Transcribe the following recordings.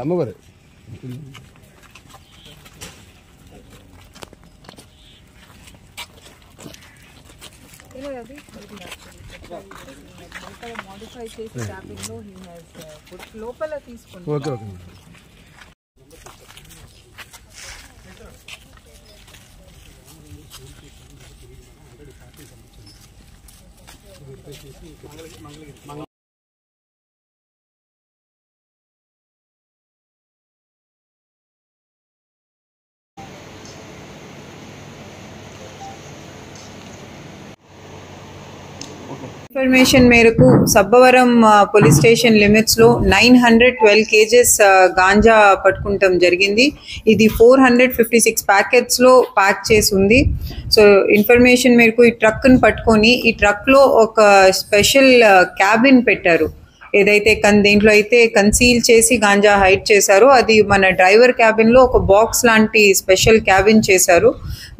అమ్మగారు modify చేసి cabin లో he has put లోపల తీసుకుంటాం. ఓకే ఓకే ఇన్ఫర్మేషన్ మేరకు సబ్బవరం పోలీస్ స్టేషన్ లిమిట్స్ లో 912 కేజెస్ గాంజా పట్టుకుంటాం జరిగింది. ఇది 456 ప్యాకెట్స్ లో ప్యాక్ చేసి ఉంది. సో ఇన్ఫర్మేషన్ మేరకు ఈ ట్రక్ ని పట్టుకొని ఈ ట్రక్ లో ఒక స్పెషల్ క్యాబిన్ పెట్టారు. ఏదైతే దీంట్లో అయితే కన్సీల్ చేసి గాంజా హైడ్ చేశారో అది మన డ్రైవర్ క్యాబిన్ లో ఒక బాక్స్ లాంటి స్పెషల్ క్యాబిన్ చేశారు.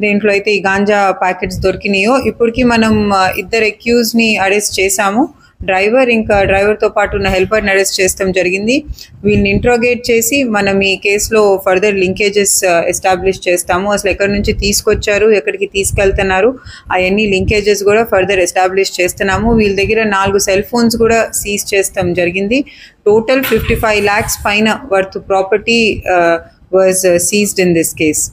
దీంట్లో అయితే ఈ గాంజా ప్యాకెట్స్ దొరికినాయో. ఇప్పటికి మనం ఇద్దరు అక్యూజ్ ని అరెస్ట్ చేశాము. డ్రైవర్ ఇంకా డ్రైవర్తో పాటు ఉన్న హెల్పర్ని అరెస్ట్ చేస్తాం జరిగింది. వీళ్ళని ఇంట్రోగేట్ చేసి మనం ఈ కేసులో ఫర్దర్ లింకేజెస్ ఎస్టాబ్లిష్ చేస్తాము. అసలు ఎక్కడి నుంచి తీసుకొచ్చారు, ఎక్కడికి తీసుకెళ్తున్నారు, అవన్నీ లింకేజెస్ కూడా ఫర్దర్ ఎస్టాబ్లిష్ చేస్తున్నాము. వీళ్ళ దగ్గర 4 సెల్ ఫోన్స్ కూడా సీజ్ చేస్తాం జరిగింది. టోటల్ 55 lakhs పైన worth property was seized in this case.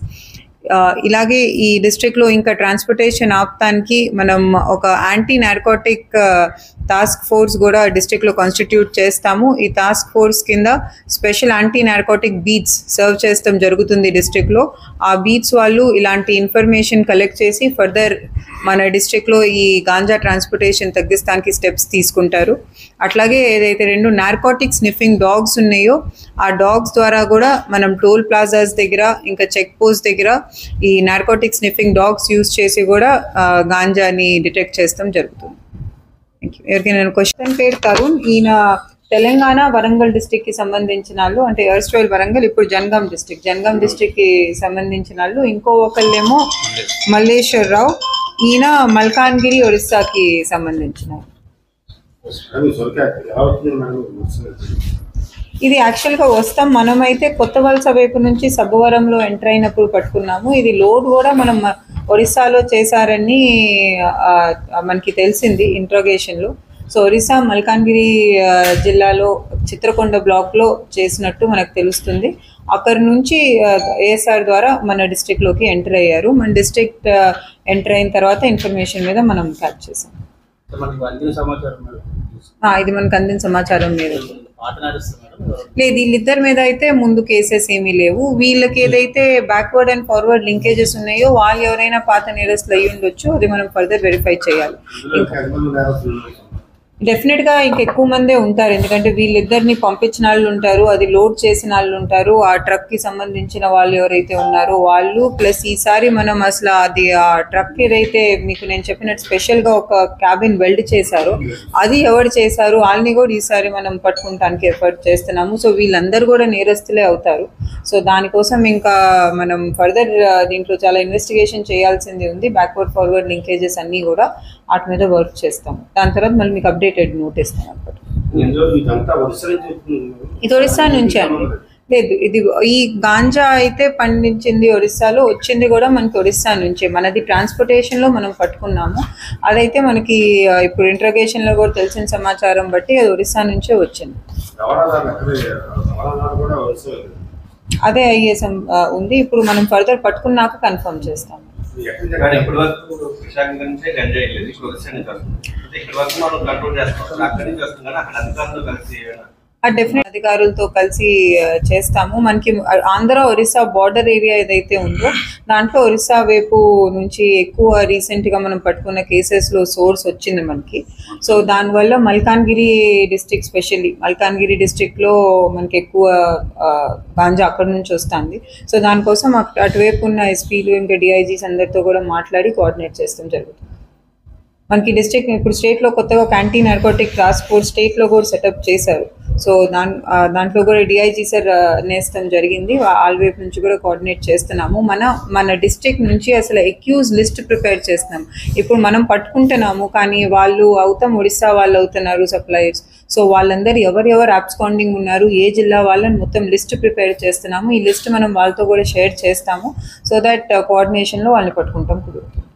ఇలాగే ఈ డిస్ట్రిక్ట్లో ఇంకా ట్రాన్స్పోర్టేషన్ ఆపటానికి మనం ఒక యాంటీ నార్కోటిక్ టాస్క్ ఫోర్స్ కూడా డిస్ట్రిక్ట్లో కాన్స్టిట్యూట్ చేస్తాము. ఈ టాస్క్ ఫోర్స్ కింద special anti narcotic beats serve చేస్తాం జరుగుతుంది డిస్ట్రిక్ట్లో. ఆ బీట్స్ వాళ్ళు ఇలాంటి ఇన్ఫర్మేషన్ కలెక్ట్ చేసి ఫర్దర్ మన డిస్ట్రిక్ట్లో ఈ గాంజా ట్రాన్స్పోర్టేషన్ తగ్గిస్తానికి స్టెప్స్ తీసుకుంటారు. అట్లాగే ఏదైతే 2 నార్కోటిక్ స్నిఫింగ్ డాగ్స్ ఉన్నాయో ఆ డాగ్స్ ద్వారా కూడా మనం టోల్ ప్లాజాస్ దగ్గర ఇంకా చెక్ పోస్ట్ దగ్గర ఈ నార్కోటిక్ స్నిఫింగ్ డాగ్స్ యూజ్ చేసి కూడా గాంజాని డిటెక్ట్ చేస్తాం జరుగుతుంది. ఎవరికైనా క్వశ్చన్ పేరు తరుణ్. ఈయన తెలంగాణ వరంగల్ డిస్ట్రిక్ట్ కి సంబంధించిన వాళ్ళు, అంటే ఎర్స్ట్రైల్ వరంగల్ ఇప్పుడు జనగాం డిస్ట్రిక్ట్ కి సంబంధించిన వాళ్ళు. ఇంకో ఒకళ్ళేమో మల్లేశ్వరరావు, ఈయన మల్కాన్గిరి ఒరిస్సాకి సంబంధించిన. ఇది యాక్చువల్గా వస్తాం మనమైతే కొత్త వలస వైపు నుంచి సబ్బవరంలో ఎంటర్ అయినప్పుడు పట్టుకున్నాము. ఇది లోడ్ కూడా మనం ఒరిస్సాలో చేశారని మనకి తెలిసింది ఇంట్రోగేషన్లో. సో ఒరిస్సా మల్కాన్గిరి జిల్లాలో చిత్రకొండ బ్లాక్లో చేసినట్టు మనకు తెలుస్తుంది. అక్కడి నుంచి ఏఎస్ఆర్ ద్వారా మన డిస్ట్రిక్ట్లోకి ఎంటర్ అయ్యారు. మన డిస్ట్రిక్ట్ ఎంటర్ అయిన తర్వాత ఇన్ఫర్మేషన్ మీద మనం క్యాచ్ చేసాం. ఇది మనకు అందిన సమాచారం మీద లేదు. వీళ్ళిద్దరి మీద అయితే ముందు కేసెస్ ఏమీ లేవు. వీళ్ళకి ఏదైతే బ్యాక్వర్డ్ అండ్ ఫార్వర్డ్ లింకేజెస్ ఉన్నాయో వాళ్ళు ఎవరైనా పాత నేరస్తులు అయ్యి ఉండొచ్చు. అది మనం ఫర్దర్ వెరిఫై చేయాలి. డెఫినెట్గా ఇంకెక్కువ మందే ఉంటారు, ఎందుకంటే వీళ్ళిద్దరిని పంపించిన వాళ్ళు ఉంటారు, అది లోడ్ చేసిన వాళ్ళు ఉంటారు, ఆ ట్రక్కి సంబంధించిన వాళ్ళు ఎవరైతే ఉన్నారో వాళ్ళు, ప్లస్ ఈసారి మనం అసలు అది ఆ ట్రక్ ఏదైతే మీకు నేను చెప్పినట్టు స్పెషల్గా ఒక క్యాబిన్ వెల్డ్ చేశారో అది ఎవరు చేశారు వాళ్ళని కూడా ఈసారి మనం పట్టుకుంటానికి ఎఫర్ట్ చేస్తున్నాము. సో వీళ్ళందరూ కూడా నేరస్తులే అవుతారు. సో దానికోసం ఇంకా మనం ఫర్దర్ దీంట్లో చాలా ఇన్వెస్టిగేషన్ చేయాల్సింది ఉంది. బ్యాక్వర్డ్ ఫార్వర్డ్ లింకేజెస్ అన్నీ కూడా వాటి మీద వర్క్ చేస్తాము. దాని తర్వాత మళ్ళీ మీకు అప్డేటెడ్ నోట్ ఇస్తాను అనమాట. ఇది ఒరిస్సా నుంచి అండి. లేదు, ఇది ఈ గాంజా అయితే పండించింది ఒరిస్సాలో, వచ్చింది కూడా మనకి ఒరిస్సా నుంచే. మనది ట్రాన్స్పోర్టేషన్లో మనం పట్టుకున్నాము. అదైతే మనకి ఇప్పుడు ఇంట్రోగేషన్లో కూడా తెలిసిన సమాచారం బట్టి అది ఒరిస్సా నుంచే వచ్చింది. అదే అయ్యే ఉంది. ఇప్పుడు మనం ఫర్దర్ పట్టుకున్నాక కన్ఫర్మ్ చేస్తాము. డెఫినెట్ అధికారులతో కలిసి చేస్తాము. మనకి ఆంధ్ర ఒరిస్సా బార్డర్ ఏరియా ఏదైతే ఉందో దాంట్లో ఒరిస్సా వైపు నుంచి ఎక్కువ రీసెంట్గా మనం పట్టుకున్న కేసెస్లో సోర్స్ వచ్చింది మనకి. సో దానివల్ల మల్కాన్గిరి డిస్ట్రిక్ట్, స్పెషల్లీ మల్కాన్గిరి డిస్ట్రిక్ట్లో మనకి ఎక్కువ గాంజా అక్కడి నుంచి వస్తుంది. సో దానికోసం అటువైపు ఉన్న ఎస్పీలు ఇంకా డిఐజీస్ అందరితో కూడా మాట్లాడి కోఆర్డినేట్ చేస్తాం జరుగుతుంది. మనకి డిస్ట్రిక్ట్ ఇప్పుడు స్టేట్లో కొత్తగా ఒక యాంటీ నార్కోటిక్ టాస్క్ ఫోర్స్ స్టేట్లో కూడా సెటప్ చేశారు. సో దాంట్లో కూడా డిఐజీ సార్ నేస్తం జరిగింది. వాళ్ళ వైపు నుంచి కూడా కోఆర్డినేట్ చేస్తున్నాము. మన డిస్ట్రిక్ట్ నుంచి అసలు అక్యూజ్ లిస్ట్ ప్రిపేర్ చేస్తున్నాం. ఇప్పుడు మనం పట్టుకుంటున్నాము, కానీ వాళ్ళు ఒడిస్సా వాళ్ళు అవుతున్నారు సప్లయర్స్. సో వాళ్ళందరూ ఎవరెవరు అబ్స్కాండింగ్ ఉన్నారు, ఏ జిల్లా వాళ్ళని మొత్తం లిస్ట్ ప్రిపేర్ చేస్తున్నాము. ఈ లిస్ట్ మనం వాళ్ళతో కూడా షేర్ చేస్తాము, సో దట్ కోఆర్డినేషన్లో వాళ్ళని పట్టుకుంటాం కుదురుతుంది.